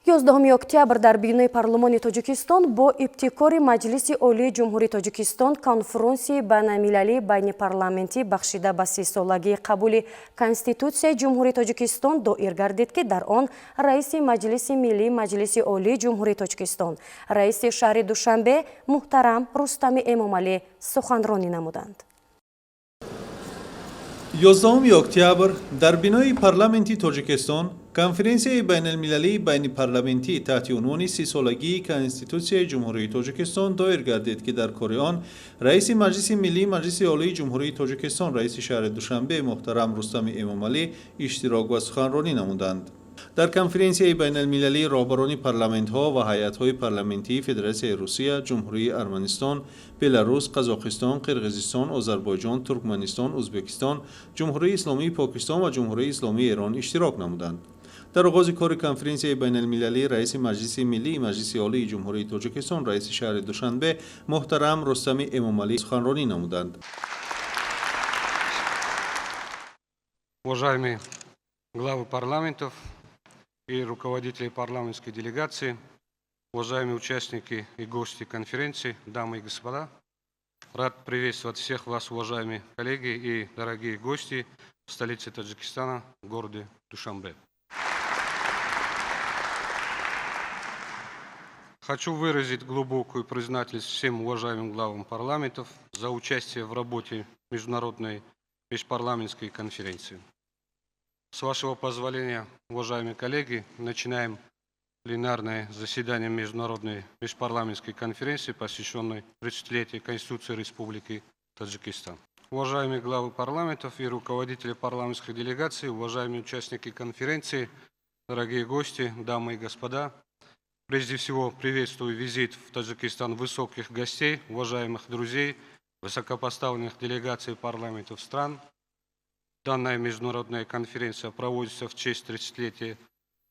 11 октябр дар бинои парлумони Тоҷикистон бо ибтикори Маҷлиси Олии Ҷумҳурии Тоҷикистон конференсияи байналмилалии байнипарламентӣ бахшида ба 30-солагии қабули Конститутсияи Ҷумҳурии Тоҷикистон доир гардид, ки дар он раиси Маҷлиси Миллии Маҷлиси Олии Ҷумҳурии Тоҷикистон, раиси шаҳри Душанбе муҳтарам Рустами Эмомалӣ суханронӣ намуданд. 11 октябр дар бинои парламенти Тоҷикистон конференсияи байналмилалии байнипарламентӣ таҳти унвони 30-солагии Конститутсияи Ҷумҳурии Тоҷикистон доир гардид, ки дар кори он раиси Маҷлиси Миллии Маҷлиси Олии Ҷумҳурии Тоҷикистон, раиси шаҳри Душанбе муҳтарам Рустами Эмомалӣ иштирок ва суханронӣ намуданд. дар конференсияи байналмилалии роҳбарони парламентҳо ва ҳайатҳои парламентии Федератсияи Русия, Ҷумҳурии Арманистон, Беларус, Қазоқистон, Қирғизистон, Озарбойҷон, Туркманистон, Ӯзбекистон, Ҷумҳурии Исломии Покистон ва Ҷумҳурии Исломии Эрон иштирок намуданд. дар оғози кори конференсияи байналмилалӣ раиси Маҷлиси Миллии Маҷлиси Олии Ҷумҳурии Тоҷикистон, раиси шаҳри Душанбе муҳтарам Рустами Эмомалӣ суханронӣ намуданд. Уважаемые главы парламентов и руководители парламентской делегации, уважаемые участники и гости конференции, дамы и господа, рад приветствовать всех вас, уважаемые коллеги и дорогие гости в столице Таджикистана, в городе Душанбе. Хочу выразить глубокую признательность всем уважаемым главам парламентов за участие в работе международной межпарламентской конференции. С вашего позволения, уважаемые коллеги, начинаем пленарное заседание Международной межпарламентской конференции, посвященной 30-летию Конституции Республики Таджикистан. Уважаемые главы парламентов и руководители парламентской делегации, уважаемые участники конференции, дорогие гости, дамы и господа, прежде всего приветствую визит в Таджикистан высоких гостей, уважаемых друзей, высокопоставленных делегаций парламентов стран. Данная международная конференция проводится в честь 30-летия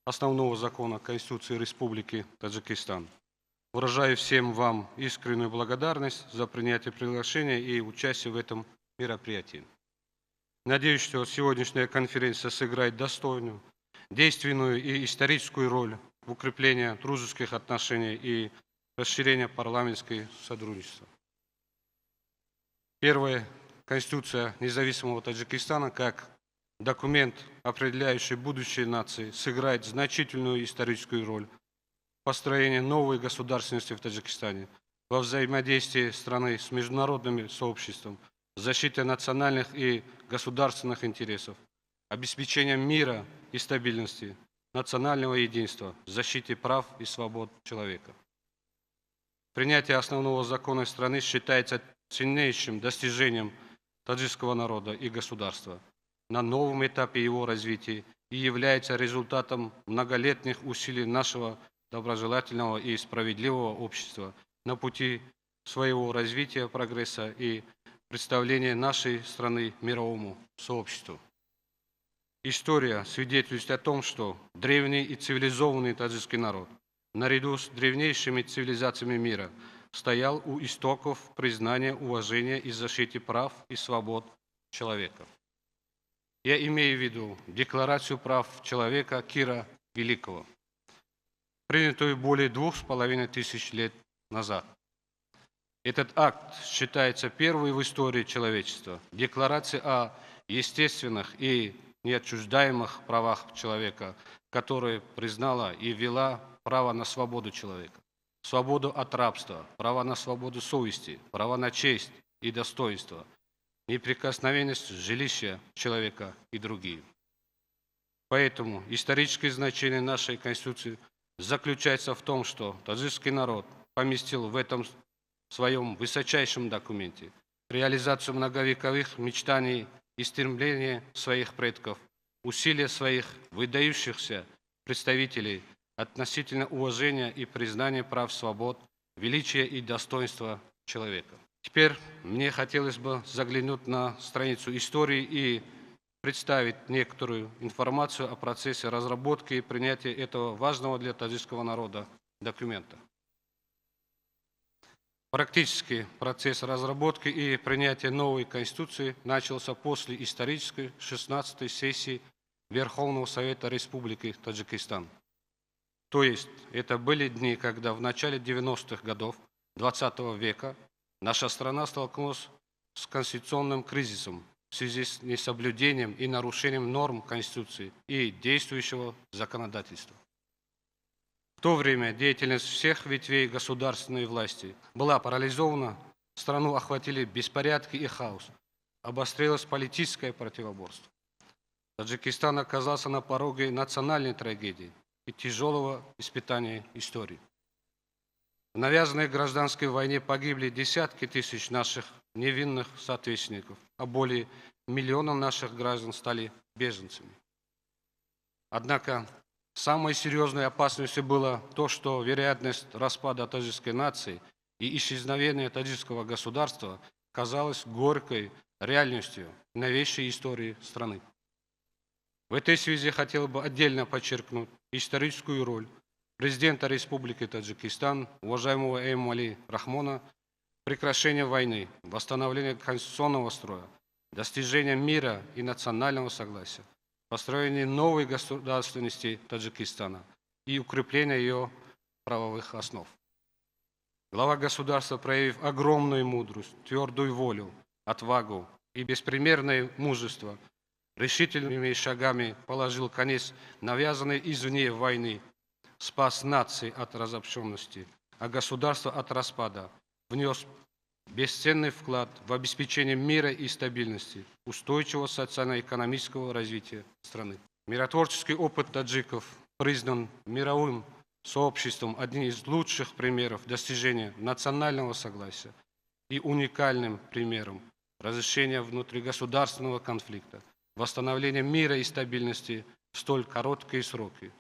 основного закона Конституции Республики Таджикистан. Выражаю всем вам искреннюю благодарность за принятие приглашения и участие в этом мероприятии. Надеюсь, что сегодняшняя конференция сыграет достойную, действенную и историческую роль в укреплении дружеских отношений и расширении парламентского сотрудничества. Первое. Конституция независимого Таджикистана, как документ, определяющий будущее нации, сыграет значительную историческую роль в построении новой государственности в Таджикистане, во взаимодействии страны с международным сообществом, защите национальных и государственных интересов, обеспечением мира и стабильности, национального единства, защите прав и свобод человека. Принятие основного закона страны считается ценнейшим достижением таджикского народа и государства на новом этапе его развития и является результатом многолетних усилий нашего доброжелательного и справедливого общества на пути своего развития, прогресса и представления нашей страны мировому сообществу. История свидетельствует о том, что древний и цивилизованный таджикский народ, наряду с древнейшими цивилизациями мира, стоял у истоков признания, уважения и защиты прав и свобод человека. Я имею в виду Декларацию прав человека Кира Великого, принятую более 2500 лет назад. Этот акт считается первой в истории человечества. Декларация о естественных и неотчуждаемых правах человека, которая признала и ввела право на свободу человека, свободу от рабства, право на свободу совести, право на честь и достоинство, неприкосновенность жилища человека и другие. Поэтому историческое значение нашей Конституции заключается в том, что таджикский народ поместил в этом своем высочайшем документе реализацию многовековых мечтаний и стремлений своих предков, усилия своих выдающихся представителей относительно уважения и признания прав, свобод, величия и достоинства человека. Теперь мне хотелось бы заглянуть на страницу истории и представить некоторую информацию о процессе разработки и принятия этого важного для таджикского народа документа. Практически процесс разработки и принятия новой Конституции начался после исторической 16-й сессии Верховного Совета Республики Таджикистан. То есть это были дни, когда в начале 90-х годов XX века наша страна столкнулась с конституционным кризисом в связи с несоблюдением и нарушением норм Конституции и действующего законодательства. В то время деятельность всех ветвей государственной власти была парализована, страну охватили беспорядки и хаос, обострилось политическое противоборство. Таджикистан оказался на пороге национальной трагедии и тяжелого испытания истории. В навязанной гражданской войне погибли десятки тысяч наших невинных соотечественников, а более миллиона наших граждан стали беженцами. Однако самой серьезной опасностью было то, что вероятность распада таджикской нации и исчезновения таджикского государства казалась горькой реальностью новейшей истории страны. В этой связи хотел бы отдельно подчеркнуть историческую роль президента Республики Таджикистан, уважаемого Эмомали Рахмона, прекращения войны, восстановления конституционного строя, достижения мира и национального согласия, построения новой государственности Таджикистана и укрепления ее правовых основ. Глава государства, проявив огромную мудрость, твердую волю, отвагу и беспримерное мужество, решительными шагами положил конец навязанной извне войны, спас нации от разобщенности, а государство от распада, внес бесценный вклад в обеспечение мира и стабильности, устойчивого социально-экономического развития страны. Миротворческий опыт таджиков признан мировым сообществом одним из лучших примеров достижения национального согласия и уникальным примером разрешения внутригосударственного конфликта, восстановления мира и стабильности в столь короткие сроки,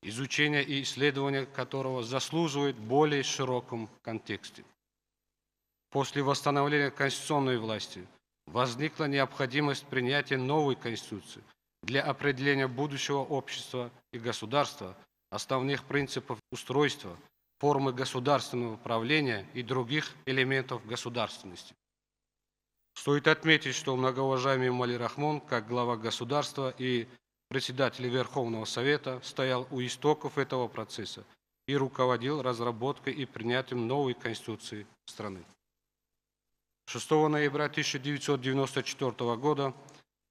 изучение и исследование которого заслуживает более широком контексте. После восстановления конституционной власти возникла необходимость принятия новой конституции для определения будущего общества и государства, основных принципов устройства, формы государственного управления и других элементов государственности. Стоит отметить, что многоуважаемый Эмомали Рахмон, как глава государства и председатель Верховного Совета, стоял у истоков этого процесса и руководил разработкой и принятием новой конституции страны. 6 ноября 1994 года,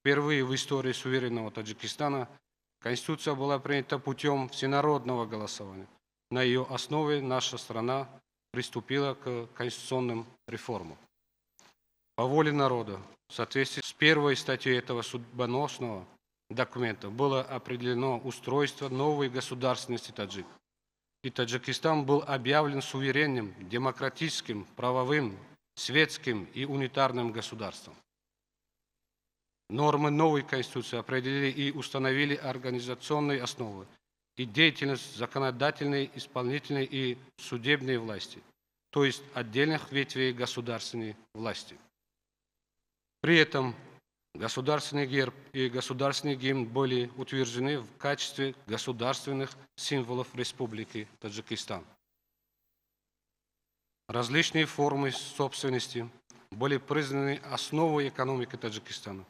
впервые в истории суверенного Таджикистана, Конституция была принята путем всенародного голосования. На ее основе наша страна приступила к конституционным реформам. По воле народа, в соответствии с первой статьей этого судьбоносного документа, было определено устройство новой государственности таджиков. И Таджикистан был объявлен суверенным, демократическим, правовым, светским и унитарным государством. Нормы новой Конституции определили и установили организационные основы и деятельность законодательной, исполнительной и судебной власти, то есть отдельных ветвей государственной власти. При этом государственный герб и государственный гимн были утверждены в качестве государственных символов Республики Таджикистан. Различные формы собственности были признаны основой экономики Таджикистана.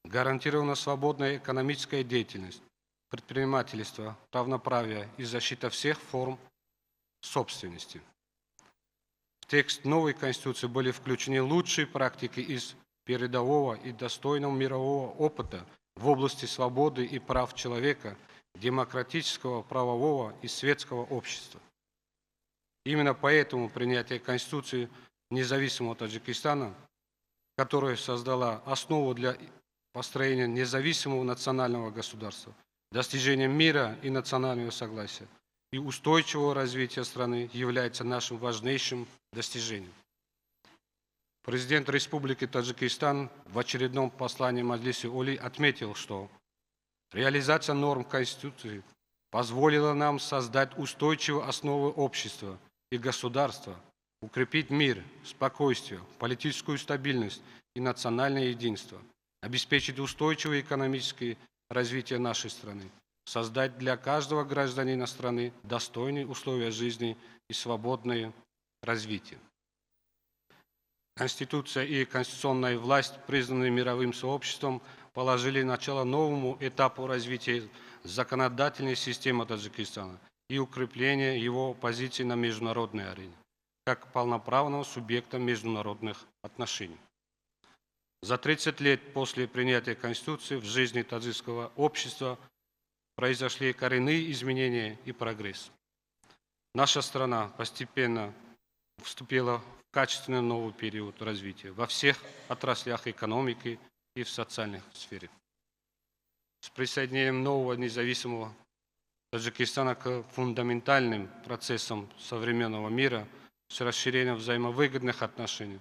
Гарантирована свободная экономическая деятельность, предпринимательство, равноправие и защита всех форм собственности. В текст новой Конституции были включены лучшие практики из передового и достойного мирового опыта в области свободы и прав человека, демократического, правового и светского общества. Именно поэтому принятие Конституции независимого Таджикистана, которая создала основу для построения независимого национального государства, достижения мира и национального согласия и устойчивого развития страны является нашим важнейшим достижением. Президент Республики Таджикистан в очередном послании Маджлиси Оли отметил, что реализация норм Конституции позволила нам создать устойчивую основу общества и государства, укрепить мир, спокойствие, политическую стабильность и национальное единство, обеспечить устойчивое экономическое развитие нашей страны, создать для каждого гражданина страны достойные условия жизни и свободное развитие. Конституция и конституционная власть, признанные мировым сообществом, положили начало новому этапу развития законодательной системы Таджикистана и укрепления его позиций на международной арене, как полноправного субъекта международных отношений. За 30 лет после принятия Конституции в жизни таджикского общества произошли коренные изменения и прогресс. Наша страна постепенно вступила в качественно новый период развития во всех отраслях экономики и в социальной сфере. С присоединением нового независимого Таджикистана к фундаментальным процессам современного мира, с расширением взаимовыгодных отношений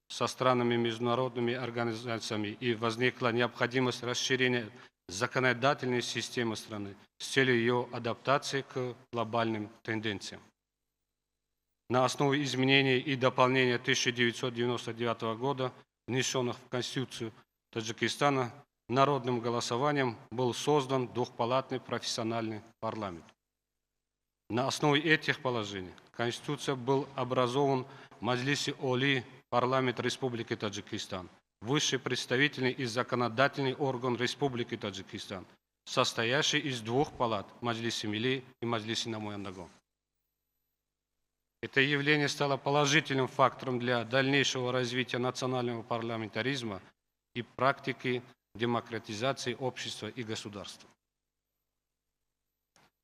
со странами, международными организациями, и возникла необходимость расширения законодательной системы страны с целью ее адаптации к глобальным тенденциям. На основе изменений и дополнений 1999 года, внесенных в Конституцию Таджикистана, народным голосованием был создан двухпалатный профессиональный парламент. На основе этих положений Конституция был образован Маджлиси Оли, парламент Республики Таджикистан, высший представительный и законодательный орган Республики Таджикистан, состоящий из двух палат – Маджлиси Милли и Маджлиси Намояндагон. Это явление стало положительным фактором для дальнейшего развития национального парламентаризма и практики демократизации общества и государства.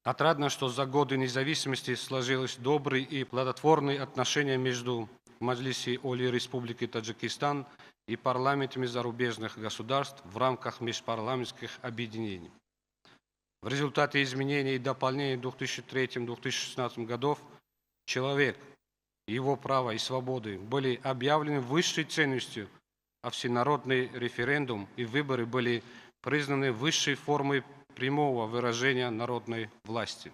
Отрадно, что за годы независимости сложились добрые и плодотворные отношения между Маджлиси Оли Республики Таджикистан и парламентами зарубежных государств в рамках межпарламентских объединений. В результате изменений и дополнений 2003-2016 годов человек, его права и свободы были объявлены высшей ценностью, а всенародный референдум и выборы были признаны высшей формой прямого выражения народной власти.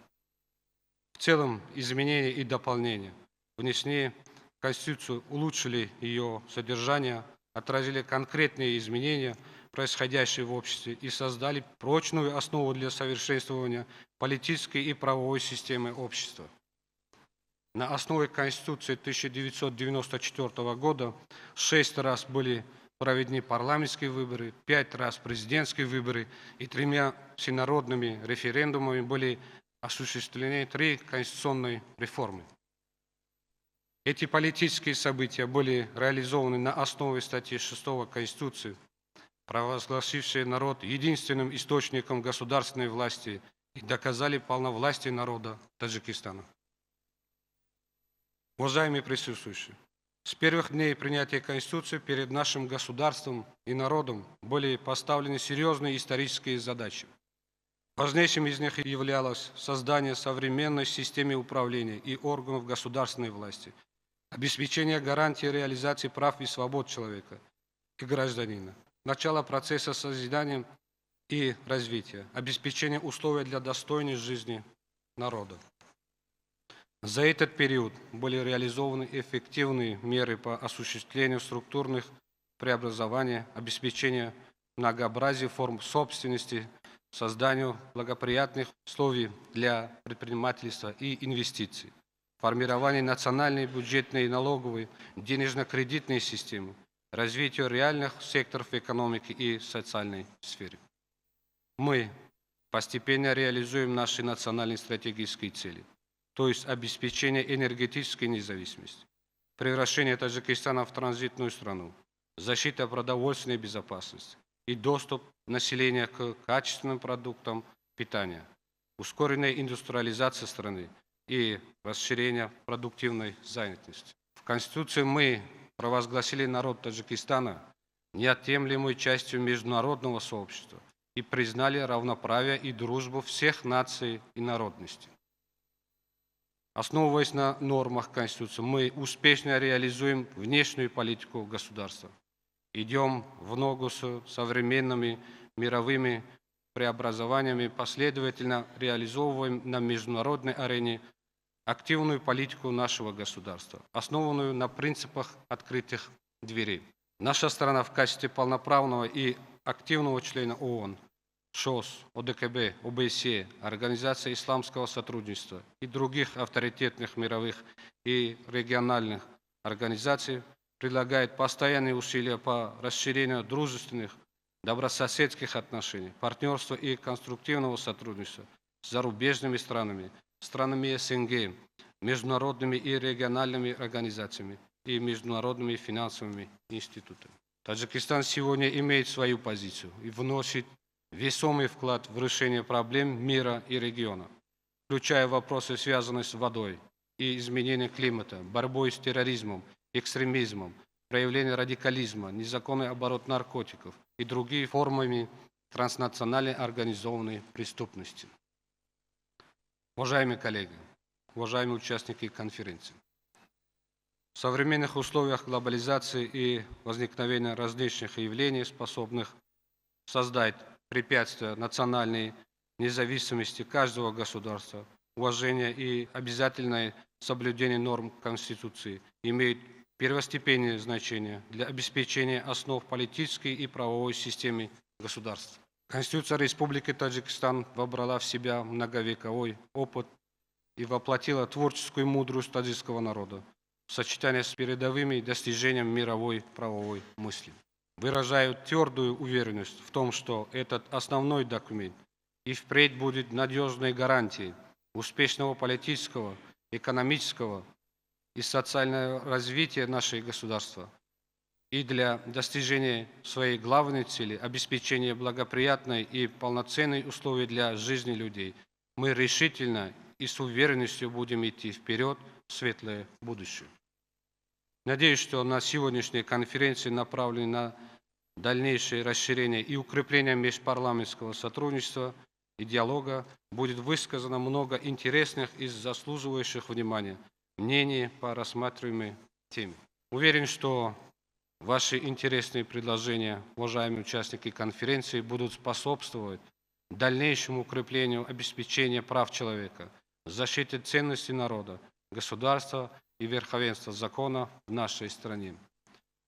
В целом, изменения и дополнения, внесенные в Конституцию, улучшили ее содержание, отразили конкретные изменения, происходящие в обществе, и создали прочную основу для совершенствования политической и правовой системы общества. На основе Конституции 1994 года 6 раз были проведены парламентские выборы, 5 раз президентские выборы и 3 всенародными референдумами были осуществлены 3 конституционные реформы. Эти политические события были реализованы на основе статьи 6 Конституции, провозгласившей народ единственным источником государственной власти, и доказали полновластие народа Таджикистана. Уважаемые присутствующие, с первых дней принятия Конституции перед нашим государством и народом были поставлены серьезные исторические задачи. Важнейшим из них являлось создание современной системы управления и органов государственной власти, обеспечение гарантии реализации прав и свобод человека и гражданина, начало процесса созидания и развития, обеспечение условий для достойной жизни народа. За этот период были реализованы эффективные меры по осуществлению структурных преобразований, обеспечению многообразия форм собственности, созданию благоприятных условий для предпринимательства и инвестиций, формированию национальной бюджетной и налоговой денежно-кредитной системы, развитию реальных секторов экономики и социальной сферы. Мы постепенно реализуем наши национальные стратегические цели, то есть обеспечение энергетической независимости, превращение Таджикистана в транзитную страну, защита продовольственной безопасности и доступ населения к качественным продуктам питания, ускоренная индустриализация страны и расширение продуктивной занятости. В Конституции мы провозгласили народ Таджикистана неотъемлемой частью международного сообщества и признали равноправие и дружбу всех наций и народностей. Основываясь на нормах Конституции, мы успешно реализуем внешнюю политику государства. Идем в ногу с современными мировыми преобразованиями, последовательно реализовываем на международной арене активную политику нашего государства, основанную на принципах открытых дверей. Наша страна в качестве полноправного и активного члена ООН, ШОС, ОДКБ, ОБСЕ, Организация исламского сотрудничества и других авторитетных мировых и региональных организаций предлагает постоянные усилия по расширению дружественных, добрососедских отношений, партнерства и конструктивного сотрудничества с зарубежными странами, странами СНГ, международными и региональными организациями и международными финансовыми институтами. Таджикистан сегодня имеет свою позицию и вносит весомый вклад в решение проблем мира и региона, включая вопросы, связанные с водой и изменением климата, борьбой с терроризмом, экстремизмом, проявлением радикализма, незаконный оборот наркотиков и другими формами транснациональной организованной преступности. Уважаемые коллеги, уважаемые участники конференции, в современных условиях глобализации и возникновения различных явлений, способных создать препятствия национальной независимости каждого государства, уважение и обязательное соблюдение норм Конституции имеют первостепенное значение для обеспечения основ политической и правовой системы государства. Конституция Республики Таджикистан вобрала в себя многовековой опыт и воплотила творческую мудрость таджикского народа в сочетании с передовыми достижениями мировой правовой мысли. Выражаю твердую уверенность в том, что этот основной документ и впредь будет надежной гарантией успешного политического, экономического и социального развития нашего государства и для достижения своей главной цели – обеспечения благоприятной и полноценной условий для жизни людей. Мы решительно и с уверенностью будем идти вперед в светлое будущее. Надеюсь, что на сегодняшней конференции, направленной на дальнейшее расширение и укрепление межпарламентского сотрудничества и диалога, будет высказано много интересных и заслуживающих внимания мнений по рассматриваемой теме. Уверен, что ваши интересные предложения, уважаемые участники конференции, будут способствовать дальнейшему укреплению обеспечения прав человека, защите ценностей народа, государства и верховенства закона в нашей стране.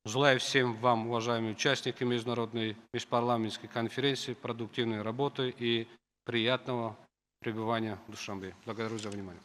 Желаю всем вам, уважаемые участники Международной межпарламентской конференции, продуктивной работы и приятного пребывания в Душанбе. Благодарю за внимание.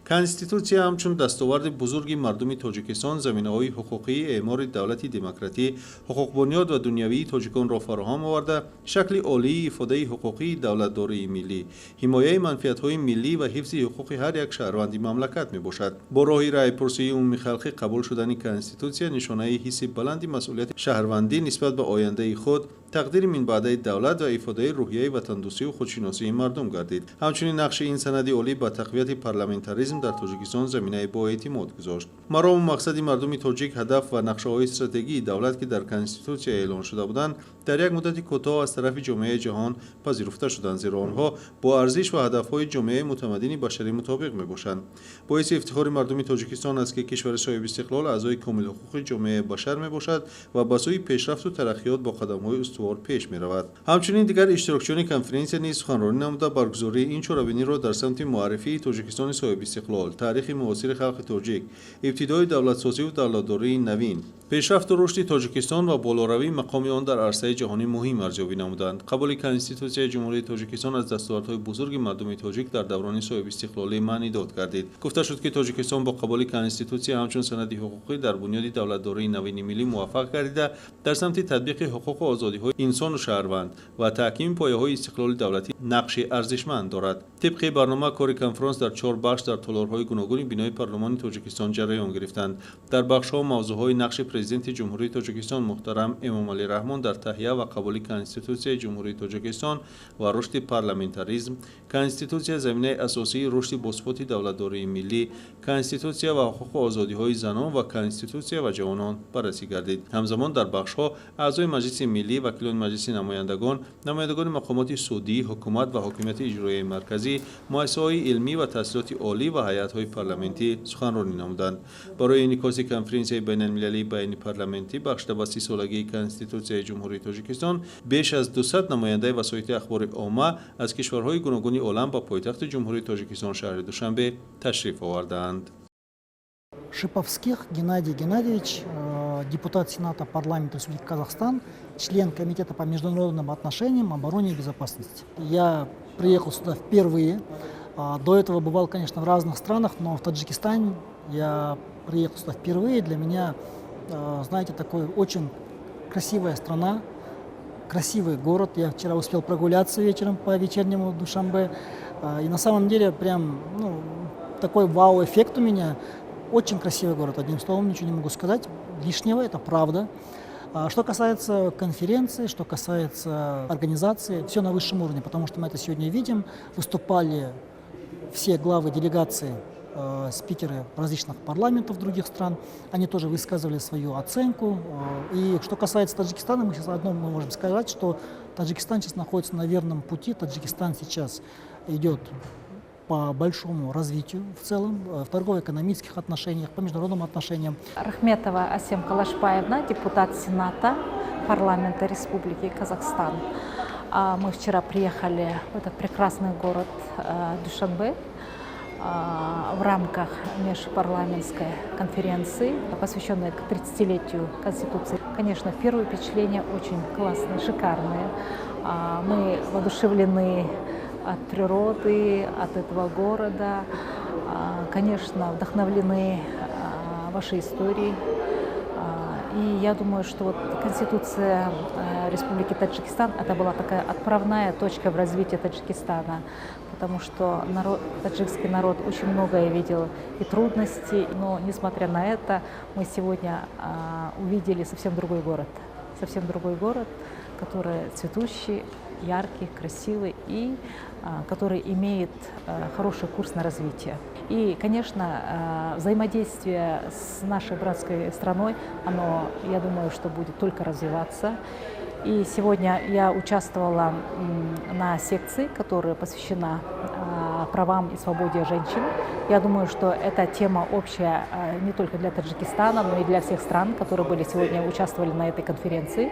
конституция ҳамчун дастоварди бузурги мардуми тоҷикистон заминаҳои ҳуқуқии эъмори давлати демократӣ ҳуқуқбунёд ва дунявии тоҷиконро фароҳам оварда шакли олии ифодаи ҳуқуқии давлатдории миллӣ ҳимояи манфиатҳои миллӣ ва ҳифзи ҳуқуқи ҳар як шаҳрванди мамлакат мебошад. бо роҳи раъйпурсии умуми халқӣ қабул шудани конституция нишонаи ҳисси баланди масъулияти шаҳрвандӣ нисбат ба ояндаи худ тақдири минбаъдаи давлат ва ифодаи рӯҳияи ватандӯстию худшиносии мардум гардид. ҳамчунин нақши ин санади олӣ ба тақвияти парламентаризм дар тоҷикистон заминаи боэътимод гузошт. марому мақсади мардуми тоҷик ҳадаф ва нақшаҳои стратегии давлат ки дар конституция эълон шуда буданд дар як муддати кӯтоҳ аз тарафи ҷомеаи ҷаҳон пазируфта шуданд, зеро онҳо бо арзиш ва ҳадафҳои ҷомеаи мутамаддини башарӣ мутобиқ мебошанд. боиси ифтихори мардуми тоҷикистон аст ки кишвари соҳибистиқлол аъзои комилҳуқуқи ҷомеаи башар мебошад ва ба сӯи пешрафту тараққиёт бо қадамҳои устувор пеш меравад. ҳамчунин дигар иштирокчиёни конференсия низ суханронӣ намуда баргузории ин чорабиниро дар самти муаррифии тоҷикистони соҳибистиқлол, таърихи муосири халқи тоҷик, ибтидои давлатсозиву давлатдории навин, пешрафту рушди тоҷикистон ва болоравии мақоми он дар арсаи ҷаҳонӣ муҳим арзёбӣ намуданд. қабули конститутсияи ҷумҳурии тоҷикистон аз дастовардҳои бузурги мардуми тоҷик дар даврони соҳибистиқлолӣ маънӣ дод гардид. гуфта шуд ки тоҷикистон бо қабули конститутсия ҳамчун санади ҳуқуқӣ дар бунёди давлатдории навини миллӣ муваффақ гардида дар самти татбиқи ҳуқуқу озодиҳои инсону шаҳрванд ва таҳкими пояҳои истиқлоли давлатӣ нақши арзишманд дорад. тибқи барнома кори конференс дар 4 бахш дар толорҳои гуногуни бинои парлумони тоҷикистон ҷараён гирифтанд. дар бахшҳо мавзӯъҳои нақши президенти ҷумҳурии тоҷикистон муҳтарам эмомалӣ раҳмон дар таҳия ва қабули конститутсияи ҷумҳурии тоҷикистон ва рушди парламентаризм, конститутсия заминаи асосии рушди босифоти давлатдории миллӣ, конститутсия ва ҳуқуқу озодиҳои занон ва конститутсия ва ҷавонон баррасӣ гардид. ҳамзамон дар бахшҳо аъзои маҷлиси миллӣ, вакилони маҷлиси намояндагон, намояндагони мақомоти судӣ, ҳукумат ва ҳокимияти иҷроияи марказӣ, муассисаҳои илмӣ ва таҳсилоти олӣ ва ҳайатҳои парламентӣ суханронӣ намуданд. барои инъикоси конференсияи байналмилалии байни парламентӣ бахшида ба 30-солагии конститутсияи ҷумҳурии тоҷикистон беш аз 200 намояндаи васоити ахбори omma аз кишварҳои гуногуни олам ба пойтахти ҷумҳурии тоҷикистон шаҳри Душанбе ташриф оварданд. Шиповских Геннадий Геннадьевич, депутат Сената парламента Республики Казахстан, член Комитета по международным отношениям, обороне и безопасности. Я приехал сюда впервые. До этого бывал, конечно, в разных странах, но в Таджикистане я приехал сюда впервые. Для меня, знаете, такой очень красивая страна, красивый город. Я вчера успел прогуляться вечером по вечернему Душанбе. И на самом деле прям такой вау-эффект у меня. Очень красивый город, одним словом, ничего не могу сказать лишнего, это правда. Что касается конференции, что касается организации, все на высшем уровне, потому что мы это сегодня видим. Выступали все главы делегаций, спикеры различных парламентов других стран, они тоже высказывали свою оценку. И что касается Таджикистана, мы сейчас одно можем сказать, что Таджикистан сейчас находится на верном пути. Таджикистан сейчас идет по большому развитию в целом, в торгово-экономических отношениях, по международным отношениям. Рахметова Асем Калашбаевна, депутат Сената парламента Республики Казахстан. Мы вчера приехали в этот прекрасный город Душанбе в рамках межпарламентской конференции, посвященной к 30-летию Конституции. Конечно, первое впечатление очень классное, шикарное. Мы воодушевлены от природы, от этого города. Конечно, вдохновлены вашей историей. И я думаю, что вот Конституция Республики Таджикистан это была такая отправная точка в развитии Таджикистана, потому что таджикский народ очень многое видел и трудностей, но несмотря на это мы сегодня увидели совсем другой город, который цветущий, яркий, красивый и который имеет хороший курс на развитие. И, конечно, взаимодействие с нашей братской страной, оно, я думаю, что будет только развиваться. И сегодня я участвовала на секции, которая посвящена правам и свободе женщин. Я думаю, что эта тема общая не только для Таджикистана, но и для всех стран, которые участвовали на этой конференции.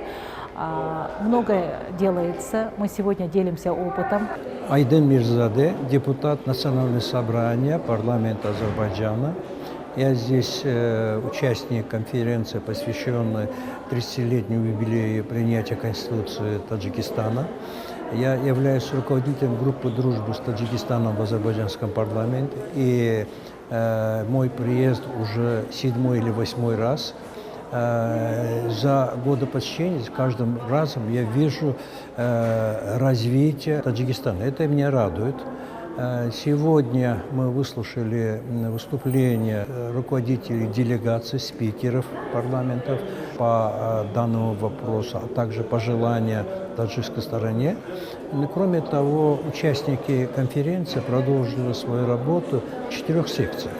Многое делается, мы сегодня делимся опытом. Айден Мирзаде, депутат Национального собрания парламента Азербайджана. Я здесь участник конференции, посвященной 30-летнему юбилею принятия Конституции Таджикистана. Я являюсь руководителем группы дружбы с Таджикистаном в азербайджанском парламенте. И мой приезд уже 7-й или 8-й раз. За годы посещения, с каждым разом я вижу развитие Таджикистана. Это меня радует. Сегодня мы выслушали выступления руководителей делегаций, спикеров парламентов по данному вопросу, а также пожелания таджикской стороне. И, кроме того, участники конференции продолжили свою работу в 4 секциях.